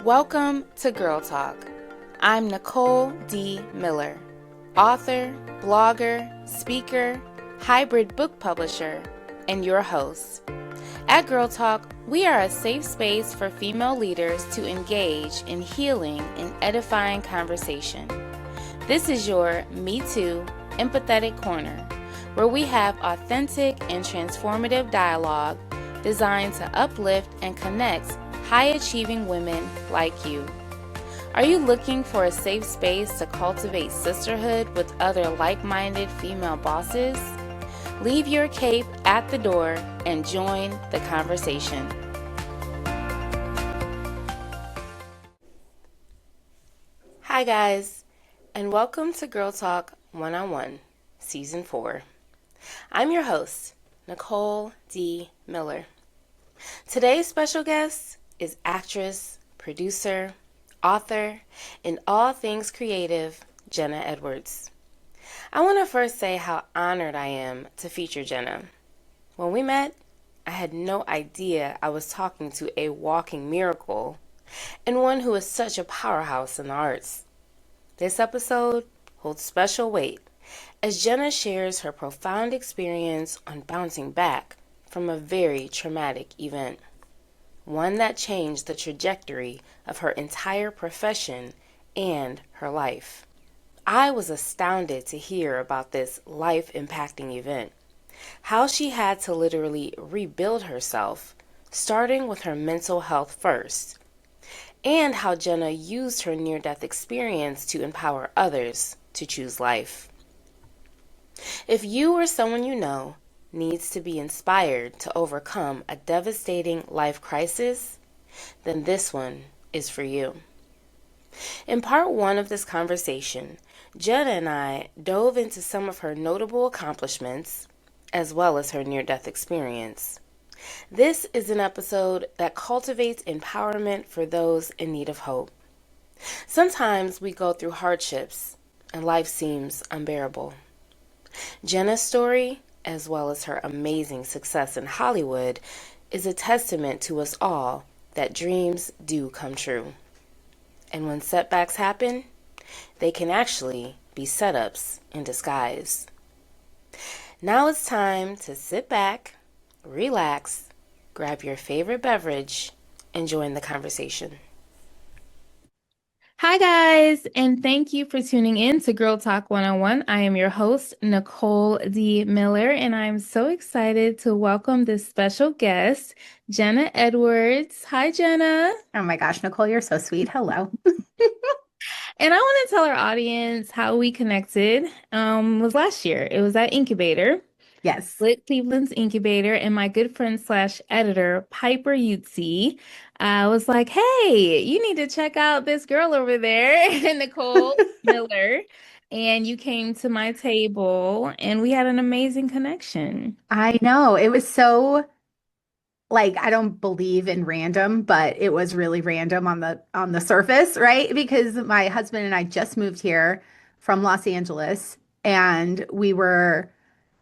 Welcome to Girl Talk. I'm Nicole D. Miller, author, blogger, speaker, hybrid book publisher, and your host. At Girl Talk, we are a safe space for female leaders to engage in healing and edifying conversation. This is your Me Too empathetic corner, where we have authentic and transformative dialogue designed to uplift and connect high-achieving women like you. Are you looking for a safe space to cultivate sisterhood with other like-minded female bosses? Leave your cape at the door and join the conversation. Hi guys, and welcome to Girl Talk 101, Season 4. I'm your host, Nicole D. Miller. Today's special guest is actress, producer, author, and all things creative, Jenna Edwards. I want to first say how honored I am to feature Jenna. When we met, I had no idea I was talking to a walking miracle and one who is such a powerhouse in the arts. This episode holds special weight as Jenna shares her profound experience on bouncing back from a very traumatic event. One that changed the trajectory of her entire profession and her life. I was astounded to hear about this life-impacting event, how she had to literally rebuild herself, starting with her mental health first, and how Jenna used her near-death experience to empower others to choose life. If you or someone you know needs to be inspired to overcome a devastating life crisis, then this one is for you. In part one of this conversation, Jenna and I dove into some of her notable accomplishments, as well as her near-death experience. This is an episode that cultivates empowerment for those in need of hope. Sometimes we go through hardships, and life seems unbearable. Jenna's story, as well as her amazing success in Hollywood, is a testament to us all that dreams do come true. And when setbacks happen, they can actually be setups in disguise. Now it's time to sit back, relax, grab your favorite beverage, and join the conversation. Hi, guys, and thank you for tuning in to Girl Talk 101. I am your host, Nicole D. Miller, and I'm so excited to welcome this special guest, Jenna Edwards. Hi, Jenna. Oh my gosh, Nicole, you're so sweet. Hello. And I want to tell our audience how we connected. Was last year. It was at Incubator. Yes. Lit Cleveland's Incubator, and my good friend slash editor, Piper Utsi, was like, hey, you need to check out this girl over there, Nicole Miller. And you came to my table, and we had an amazing connection. I know. It was so like I don't believe in random, but it was really random on the surface, right? Because my husband and I just moved here from Los Angeles and we were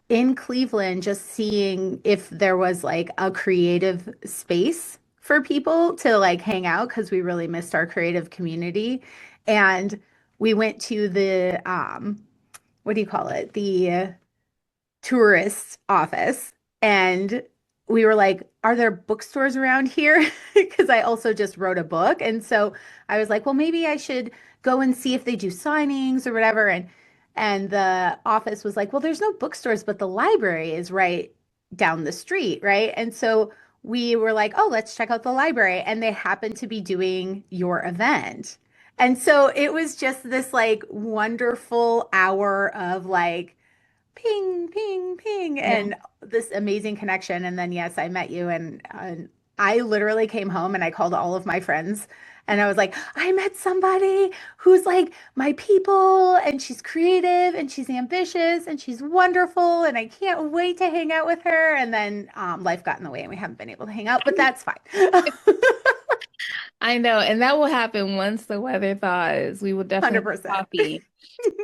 in Cleveland just seeing if there was like a creative space for people to like hang out because we really missed our creative community. And we went to the what do you call it? The tourist office and we were like, are there bookstores around here? Because I also just wrote a book. And so I was like, well, maybe I should go and see if they do signings or whatever. And the office was like, well, there's no bookstores, but the library is right down the street, right? And so we were like, oh, let's check out the library. And they happened to be doing your event. And so it was just this like wonderful hour of like ping, ping, ping, Yeah. and this amazing connection. And then, yes, I met you, and I literally came home and I called all of my friends. And I was like, I met somebody who's like my people, and she's creative, and she's ambitious, and she's wonderful, and I can't wait to hang out with her. And then life got in the way, and we haven't been able to hang out, but that's fine. I know, and that will happen once the weather thaws. We will definitely have 100%. coffee.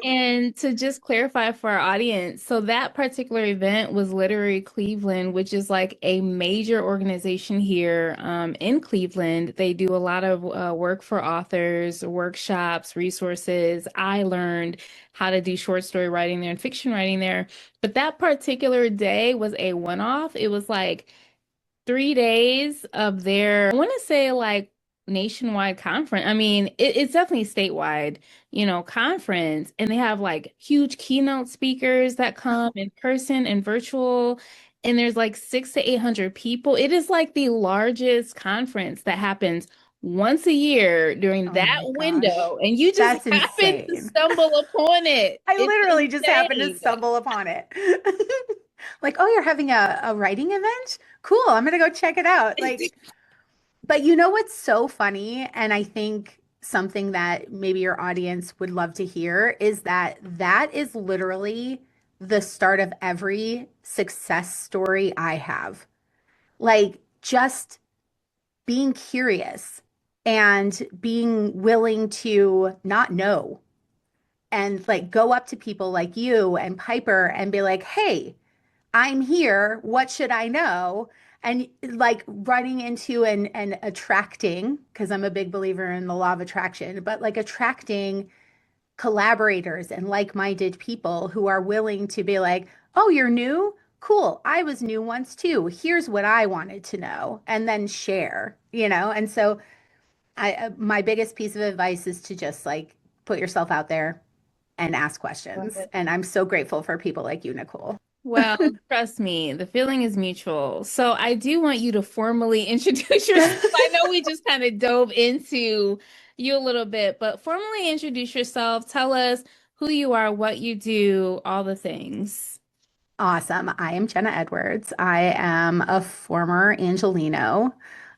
And to just clarify for our audience, so that particular event was Literary Cleveland, which is like a major organization here in Cleveland. They do a lot of work for authors, workshops, resources. I learned how to do short story writing there and fiction writing there. But that particular day was a one-off. It was like 3 days of their, I want to say like nationwide conference. I mean, it's definitely statewide, conference. And they have like huge keynote speakers that come in person and virtual. And there's like 600 to 800 people. It is like the largest conference that happens once a year during Oh that my gosh. window. And you just That's happen to insane. stumble upon it. I It's literally just happened to insane. stumble upon it. Like, oh, you're having a writing event? Cool. I'm gonna go check it out. Like, but you know what's so funny? And I think something that maybe your audience would love to hear is that that is literally the start of every success story I have. Like, just being curious and being willing to not know and like go up to people like you and Piper and be like, hey, I'm here. What should I know? And like running into and attracting, because I'm a big believer in the law of attraction, but like attracting collaborators and like-minded people who are willing to be like, oh, you're new? Cool. I was new once too. Here's what I wanted to know, and then share. And so my biggest piece of advice is to just like put yourself out there and ask questions. And I'm so grateful for people like you, Nicole. Well, trust me, the feeling is mutual. So I do want you to formally introduce yourself. I know we just kind of dove into you a little bit, but formally introduce yourself. Tell us who you are, what you do, all the things. Awesome. I am Jenna Edwards. I am a former Angelino,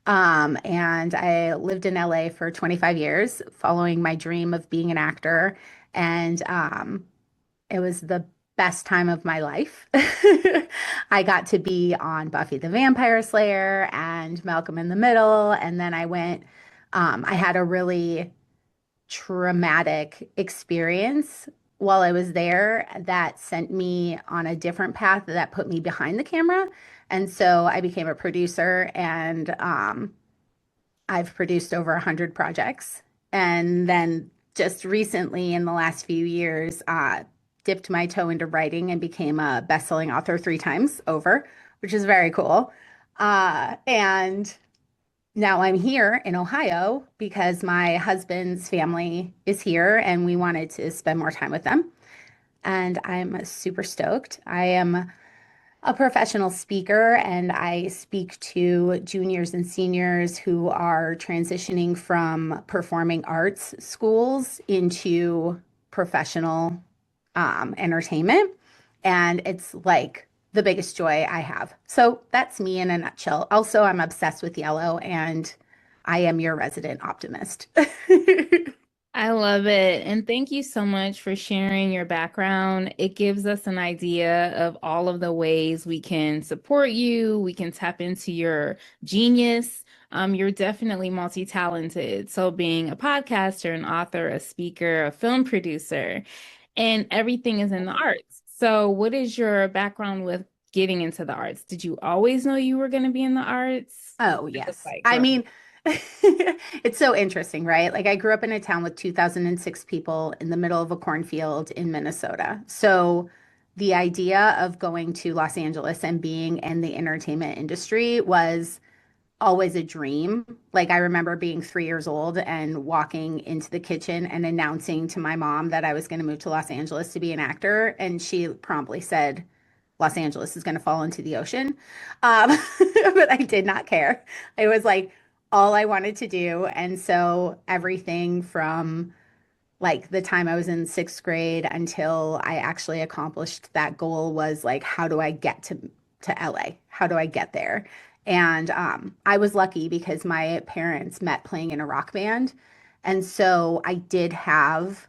and I lived in LA for 25 years, following my dream of being an actor. And it was the best time of my life. I got to be on Buffy the Vampire Slayer and Malcolm in the Middle. And then I had a really traumatic experience while I was there that sent me on a different path that put me behind the camera. And so I became a producer and I've produced over 100 projects. And then just recently, in the last few years, dipped my toe into writing and became a best-selling author 3 times over, which is very cool. And now I'm here in Ohio because my husband's family is here and we wanted to spend more time with them. And I'm super stoked. I am a professional speaker and I speak to juniors and seniors who are transitioning from performing arts schools into professional entertainment. And it's like the biggest joy I have. So that's me in a nutshell. Also, I'm obsessed with yellow and I am your resident optimist. I love it. And thank you so much for sharing your background. It gives us an idea of all of the ways we can support you. We can tap into your genius. You're definitely multi-talented. So being a podcaster, an author, a speaker, a film producer, and everything is in the arts. So what is your background with getting into the arts? Did you always know you were going to be in the arts? Oh, What was yes. like I growing? mean, it's so interesting, right? Like I grew up in a town with 2006 people in the middle of a cornfield in Minnesota. So the idea of going to Los Angeles and being in the entertainment industry was always a dream. Like I remember being 3 years old and walking into the kitchen and announcing to my mom that I was going to move to Los Angeles to be an actor. And she promptly said, Los Angeles is going to fall into the ocean. But I did not care. It was like all I wanted to do. And so everything from like the time I was in 6th grade until I actually accomplished that goal was like, how do I get to LA? How do I get there? And I was lucky because my parents met playing in a rock band. And so I did have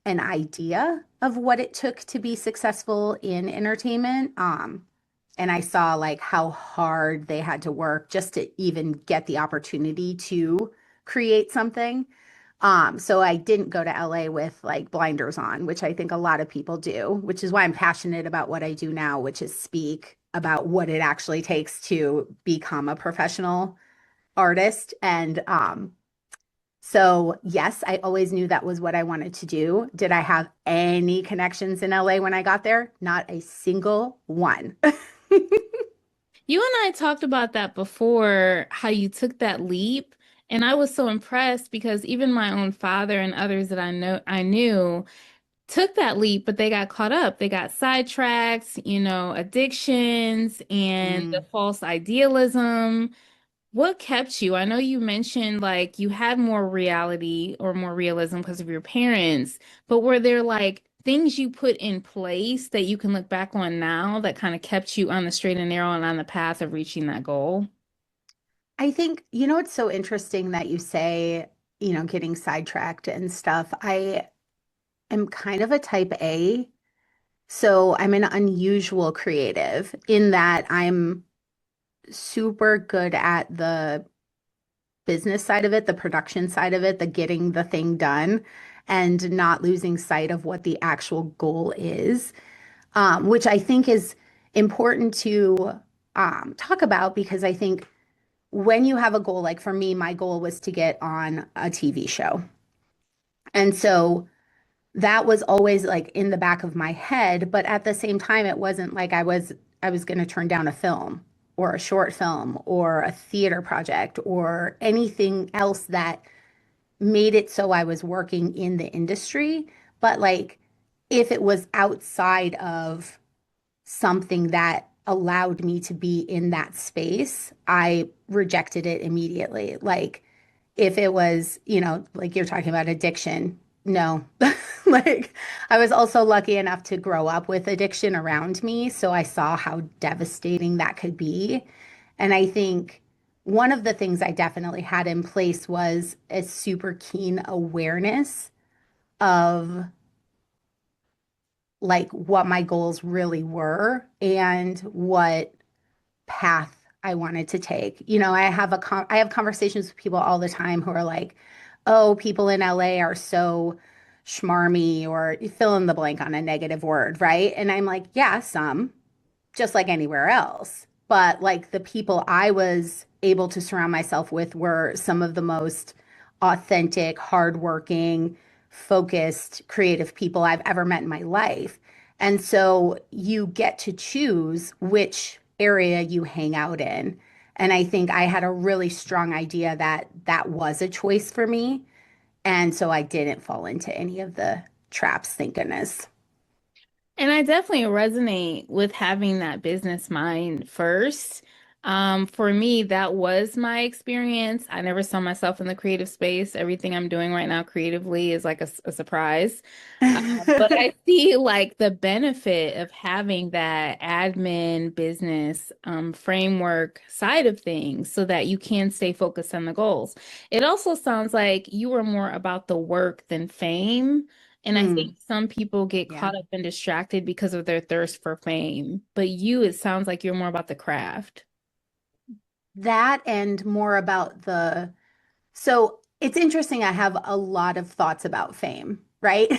an idea of what it took to be successful in entertainment. And I saw like how hard they had to work just to even get the opportunity to create something. So I didn't go to LA with like blinders on, which I think a lot of people do, which is why I'm passionate about what I do now, which is speak about what it actually takes to become a professional artist. And so yes, I always knew that was what I wanted to do. Did I have any connections in LA when I got there? Not a single one. You and I talked about that before, how you took that leap. And I was so impressed because even my own father and others that I knew took that leap, but they got caught up. They got sidetracked, addictions and the Mm. false idealism. What kept you? I know you mentioned like you had more reality or more realism because of your parents, but were there like things you put in place that you can look back on now that kind of kept you on the straight and narrow and on the path of reaching that goal? I think, it's so interesting that you say, getting sidetracked and stuff. I am kind of a type A. So I'm an unusual creative in that I'm super good at the business side of it, the production side of it, the getting the thing done, and not losing sight of what the actual goal is, which I think is important to talk about because I think when you have a goal, like for me, my goal was to get on a TV show. And so that was always like in the back of my head, but at the same time, it wasn't like I was going to turn down a film or a short film or a theater project or anything else that made it so I was working in the industry. But like if it was outside of something that allowed me to be in that space, I rejected it immediately. Like if it was, like you're talking about addiction, no. Like I was also lucky enough to grow up with addiction around me, so I saw how devastating that could be. And I think one of the things I definitely had in place was a super keen awareness of like what my goals really were and what path I wanted to take. I have conversations with people all the time who are like, "Oh, people in LA are so schmarmy," or you fill in the blank on a negative word, right? And I'm like, "Yeah, some, just like anywhere else." But like the people I was able to surround myself with were some of the most authentic, hardworking, focused, creative people I've ever met in my life. And so you get to choose which area you hang out in. And I think I had a really strong idea that that was a choice for me. And so I didn't fall into any of the traps, thank goodness. And I definitely resonate with having that business mind first. For me, that was my experience. I never saw myself in the creative space. Everything I'm doing right now creatively is like a surprise. But I see like the benefit of having that admin business framework side of things so that you can stay focused on the goals. It also sounds like you were more about the work than fame. And I think Mm, some people get yeah. caught up and distracted because of their thirst for fame. But you, it sounds like you're more about the craft. That and more about so it's interesting. I have a lot of thoughts about fame, right?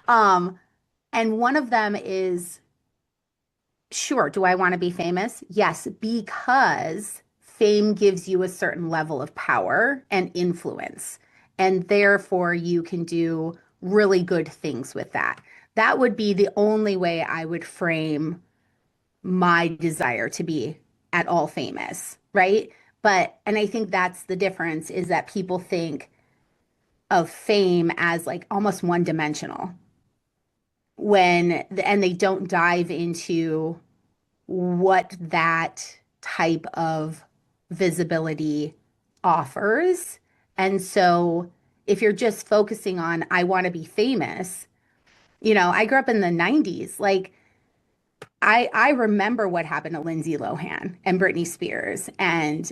Um, and one of them is, sure, do I want to be famous? Yes, because fame gives you a certain level of power and influence, and therefore you can do really good things with that. That would be the only way I would frame my desire to be at all famous, right? And I think that's the difference is that people think of fame as like almost one dimensional and they don't dive into what that type of visibility offers. And so if you're just focusing on, I want to be famous, I grew up in the 90s. Like I remember what happened to Lindsay Lohan and Britney Spears. And,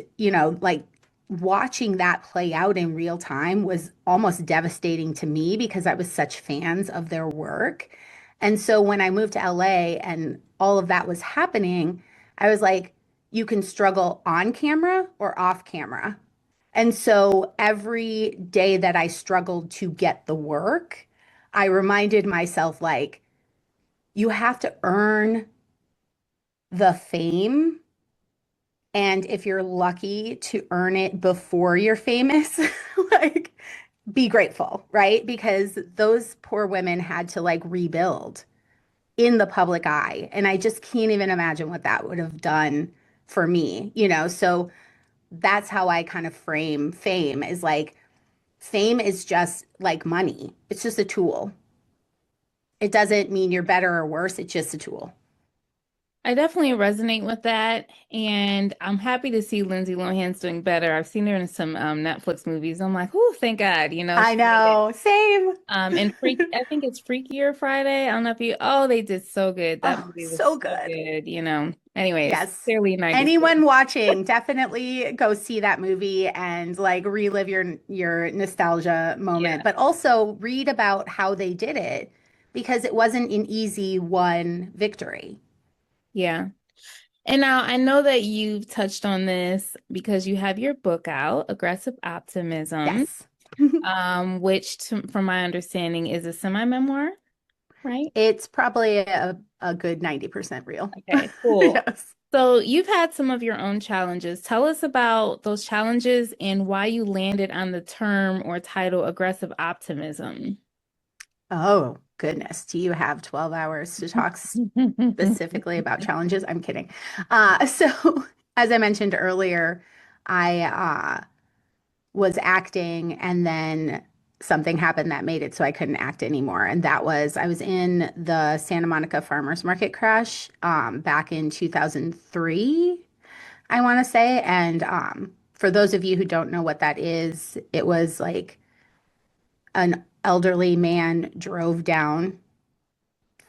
like watching that play out in real time was almost devastating to me because I was such fans of their work. And so when I moved to LA and all of that was happening, I was like, you can struggle on camera or off camera. And so every day that I struggled to get the work, I reminded myself, like, you have to earn the fame. And if you're lucky to earn it before you're famous, like, be grateful, right? Because those poor women had to like rebuild in the public eye. And I just can't even imagine what that would have done for me, you know? So that's how I kind of frame fame is like, fame is just like money. It's just a tool. It doesn't mean you're better or worse. It's just a tool. I definitely resonate with that, and I'm happy to see Lindsay Lohan's doing better. I've seen her in some Netflix movies. I'm like, oh, thank God, I she made it. know. Same. And I think it's Freakier Friday. I don't know if they did so good. That Oh, movie was so so good. good. Anyways, Yes. clearly 90s Anyone kid. watching, definitely go see that movie and like relive your nostalgia moment, Yeah, but also read about how they did it because it wasn't an easy one victory. yeah. And now I know that you've touched on this because you have your book out, Aggressive Optimism, Yes. which, from my understanding, is a semi-memoir, right? It's probably a good 90% real. Okay, cool. Yes. So you've had some of your own challenges. Tell us about those challenges and why you landed on the term or title aggressive optimism. Oh, goodness. Do you have 12 hours to talk specifically about challenges? I'm kidding. So, as I mentioned earlier, I was acting and then something happened that made it so I couldn't act anymore. And that was I was in the Santa Monica Farmers Market crash back in 2003, I want to say. And for those of you who don't know what that is, it was like an elderly man drove down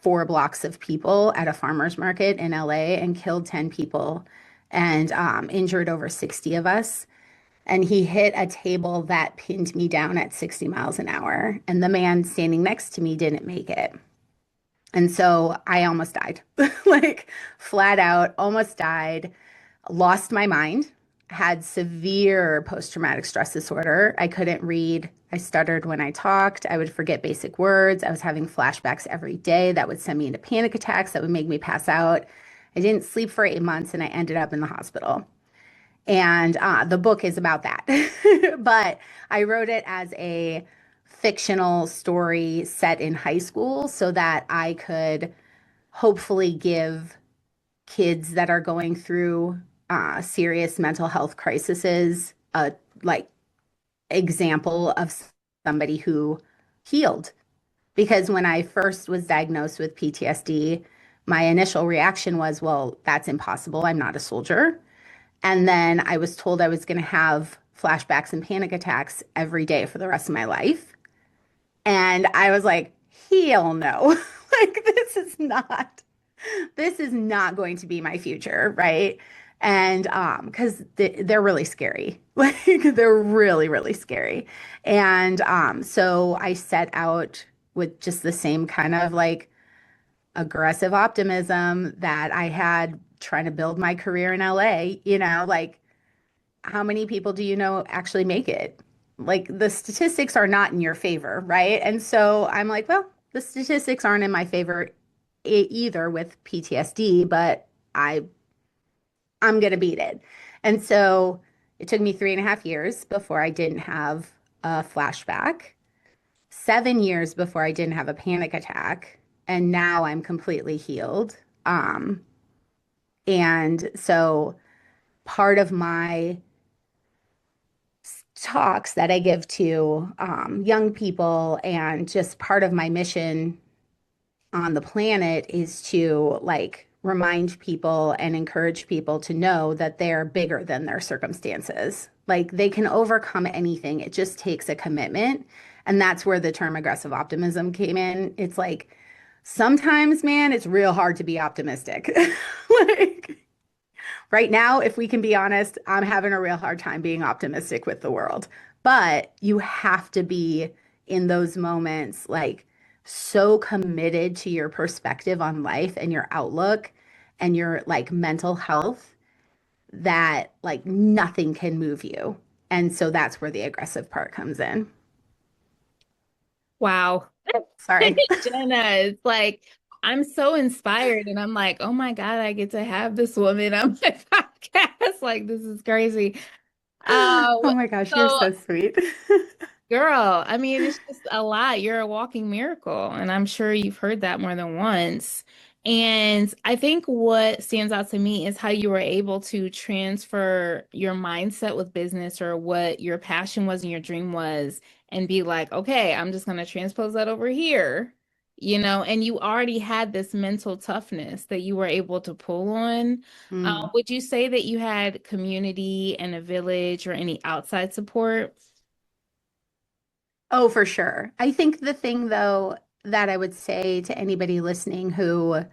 4 blocks of people at a farmer's market in LA and killed 10 people and injured over 60 of us. And he hit a table that pinned me down at 60 miles an hour. And the man standing next to me didn't make it. And so I almost died, like flat out, almost died, lost my mind, had severe post traumatic stress disorder. I couldn't read. I stuttered when I talked. I would forget basic words. I was having flashbacks every day that would send me into panic attacks that would make me pass out. I didn't sleep for 8 months and I ended up in the hospital. And the book is about that. But I wrote it as a fictional story set in high school so that I could hopefully give kids that are going through serious mental health crises a like example of somebody who healed. Because when I first was diagnosed with PTSD, my initial reaction was, well, that's impossible. I'm not a soldier. And then I was told I was going to have flashbacks and panic attacks every day for the rest of my life. And I was like, hell no. Like this is not going to be my future, right? And because they're really scary. Like they're really, really scary. And so I set out with just the same kind of like aggressive optimism that I had trying to build my career in LA, like how many people do you know actually make it? Like the statistics are not in your favor, right? And so I'm like, well, the statistics aren't in my favor either with PTSD, but I'm gonna beat it. And so it took me 3.5 years before I didn't have a flashback, 7 years before I didn't have a panic attack, and now I'm completely healed. Um, and so part of my talks that I give to young people and just part of my mission on the planet is to like remind people and encourage people to know that they're bigger than their circumstances. Like they can overcome anything. It just takes a commitment. And that's where the term aggressive optimism came in. It's like sometimes, man, it's real hard to be optimistic. Like right now, if we can be honest, I'm having a real hard time being optimistic with the world. But you have to be in those moments like so committed to your perspective on life and your outlook and your like mental health that like nothing can move you. And so that's where the aggressive part comes in. Wow. Sorry. Jenna, it's like I'm so inspired and I'm like, oh my God, I get to have this woman on my podcast. Like this is crazy. Uh, Oh my gosh, you're so so sweet. girl, I mean, it's just a lot. You're a walking miracle, and I'm sure you've heard that more than once. And I think what stands out to me is how you were able to transfer your mindset with business or what your passion was and your dream was, and be like, okay, I'm just going to transpose that over here, and you already had this mental toughness that you were able to pull on. Mm. Would you say that you had community and a village or any outside support? Oh, for sure. I think the thing, though, that I would say to anybody listening who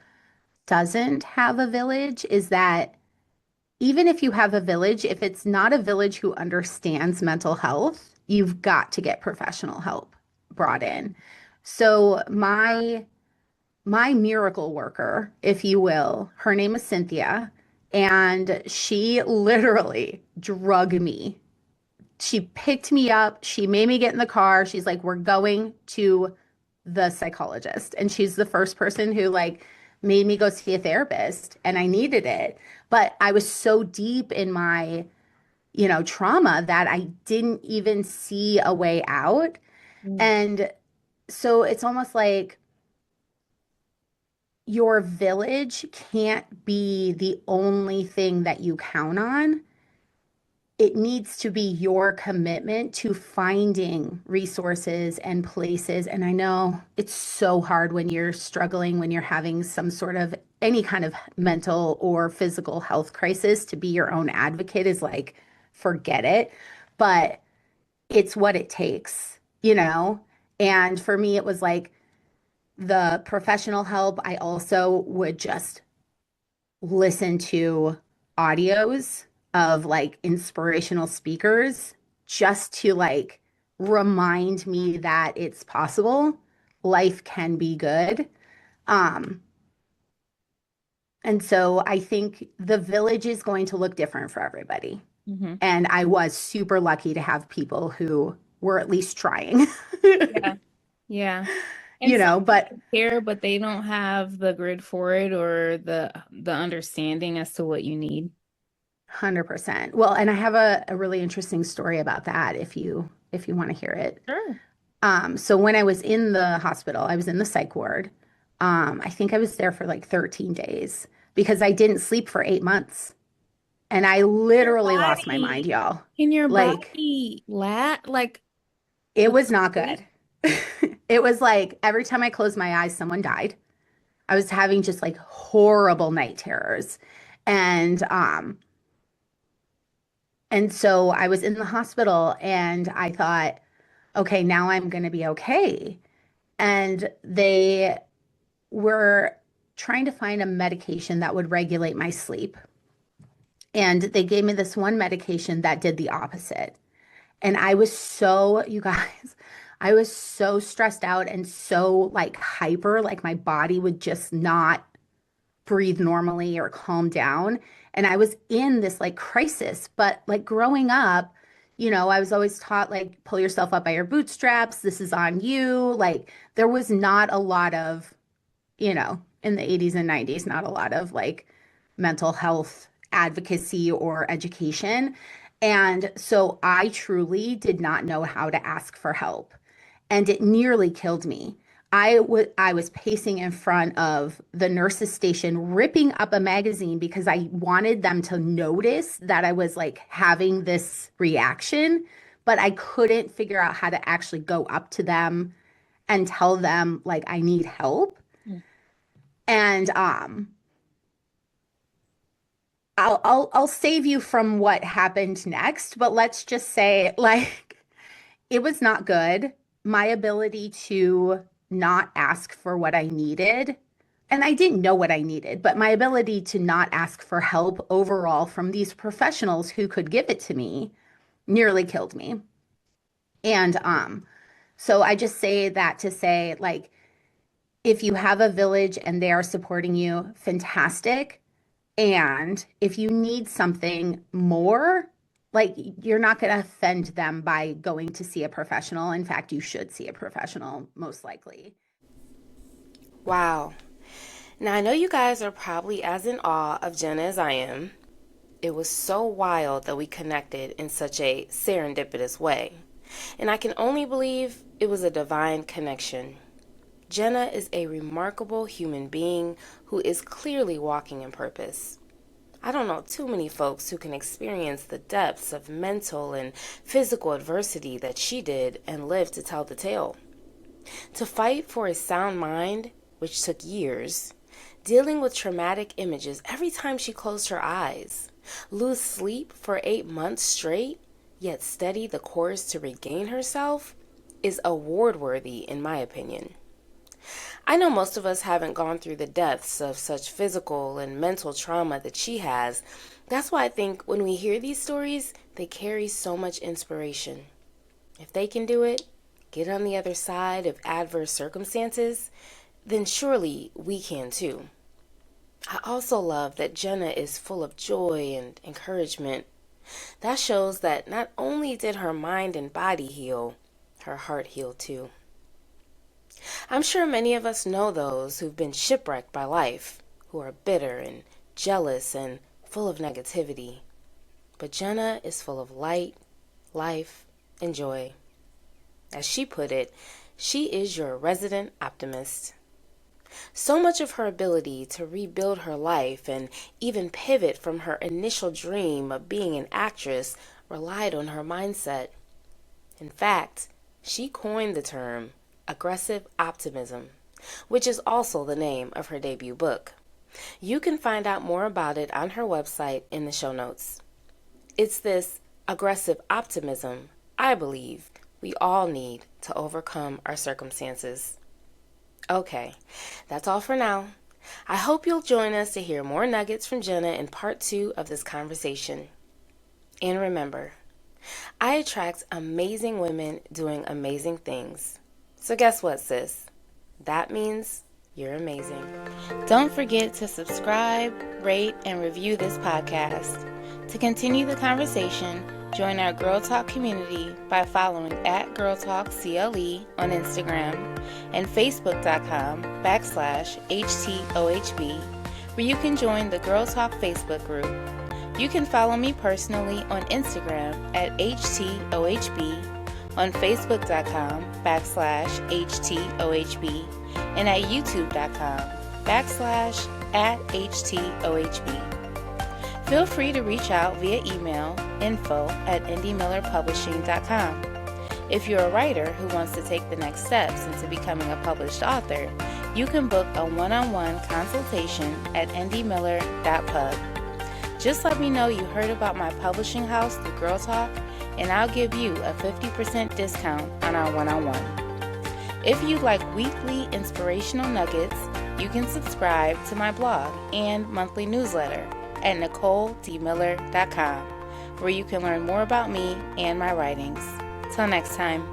doesn't have a village is that even if you have a village, if it's not a village who understands mental health, you've got to get professional help brought in. So my miracle worker, if you will, her name is Cynthia, and she literally drug me. She picked me up, she made me get in the car. She's like, "We're going to the psychologist." And she's the first person who like made me go see a therapist, and I needed it. But I was so deep in my, trauma that I didn't even see a way out. Mm. And so it's almost like your village can't be the only thing that you count on. It needs to be your commitment to finding resources and places. And I know it's so hard when you're struggling, when you're having some sort of any kind of mental or physical health crisis, to be your own advocate is like, forget it. But it's what it takes, you know? And for me, it was like the professional help. I also would just listen to audios of like inspirational speakers just to like remind me that it's possible. Life can be good. Um, and so I think the village is going to look different for everybody. Hmm. And I was super lucky to have people who were at least trying, Yeah. Yeah. And some but people care, but they don't have the grid for it or the understanding as to what you need. 100%. Well, and I have a really interesting story about that if you want to hear it. Sure. So when I was in the hospital, I was in the psych ward. I think I was there for like 13 days because I didn't sleep for 8 months. And I Your literally lost my mind, body. y'all. Can your Like, body like it was without not sleep? good. It was like every time I closed my eyes, someone died. I was having just like horrible night terrors. And and so I was in the hospital and I thought, okay, now I'm going to be okay. And they were trying to find a medication that would regulate my sleep. And they gave me this one medication that did the opposite. And I was so, you guys, I was so stressed out and so like hyper, like my body would just not breathe normally or calm down. And I was in this like crisis. But like growing up, I was always taught like pull yourself up by your bootstraps. This is on you. Like there was not a lot of, in the 80s and 90s, not a lot of like mental health advocacy or education. And so I truly did not know how to ask for help. And it nearly killed me. I was pacing in front of the nurse's station, ripping up a magazine because I wanted them to notice that I was like having this reaction, but I couldn't figure out how to actually go up to them and tell them like I need help. Mm. And I'll save you from what happened next, but let's just say like it was not good. My ability to not ask for what I needed, and I didn't know what I needed, but my ability to not ask for help overall from these professionals who could give it to me nearly killed me. And so I just say that to say like if you have a village and they are supporting you, fantastic. And if you need something more, Like, you're not going to offend them by going to see a professional. In fact, you should see a professional, most likely. Wow. Now, I know you guys are probably as in awe of Jenna as I am. It was so wild that we connected in such a serendipitous way. And I can only believe it was a divine connection. Jenna is a remarkable human being who is clearly walking in purpose. I don't know too many folks who can experience the depths of mental and physical adversity that she did and live to tell the tale. To fight for a sound mind, which took years, dealing with traumatic images every time she closed her eyes, lose sleep for 8 months straight, yet steady the course to regain herself, is award-worthy in my opinion. I know most of us haven't gone through the depths of such physical and mental trauma that she has. That's why I think when we hear these stories, they carry so much inspiration. If they can do it, get on the other side of adverse circumstances, then surely we can too. I also love that Jenna is full of joy and encouragement. That shows that not only did her mind and body heal, her heart healed too. I'm sure many of us know those who've been shipwrecked by life, who are bitter and jealous and full of negativity. But Jenna is full of light, life, and joy. As she put it, she is your resident optimist. So much of her ability to rebuild her life and even pivot from her initial dream of being an actress relied on her mindset. In fact, she coined the term aggressive optimism, which is also the name of her debut book. You can find out more about it on her website in the show notes. It's this aggressive optimism, I believe, we all need to overcome our circumstances. Okay, that's all for now. I hope you'll join us to hear more nuggets from Jenna in part 2 of this conversation. And remember, I attract amazing women doing amazing things. So guess what, sis? That means you're amazing. Don't forget to subscribe, rate, and review this podcast. To continue the conversation, join our Girl Talk community by following @GirlTalkCLE on Instagram and Facebook.com/HTOHB, where you can join the Girl Talk Facebook group. You can follow me personally on Instagram @HTOHB, on Facebook.com/HTOHB, and at YouTube.com/@HTOHB. Feel free to reach out via email info@indiemillerpublishing.com. If you're a writer who wants to take the next steps into becoming a published author, you can book a one-on-one consultation at indiemiller.pub. Just let me know you heard about my publishing house through Girl Talk, and I'll give you a 50% discount on our one-on-one. If you'd like weekly inspirational nuggets, you can subscribe to my blog and monthly newsletter at NicoleDmiller.com, where you can learn more about me and my writings. Till next time.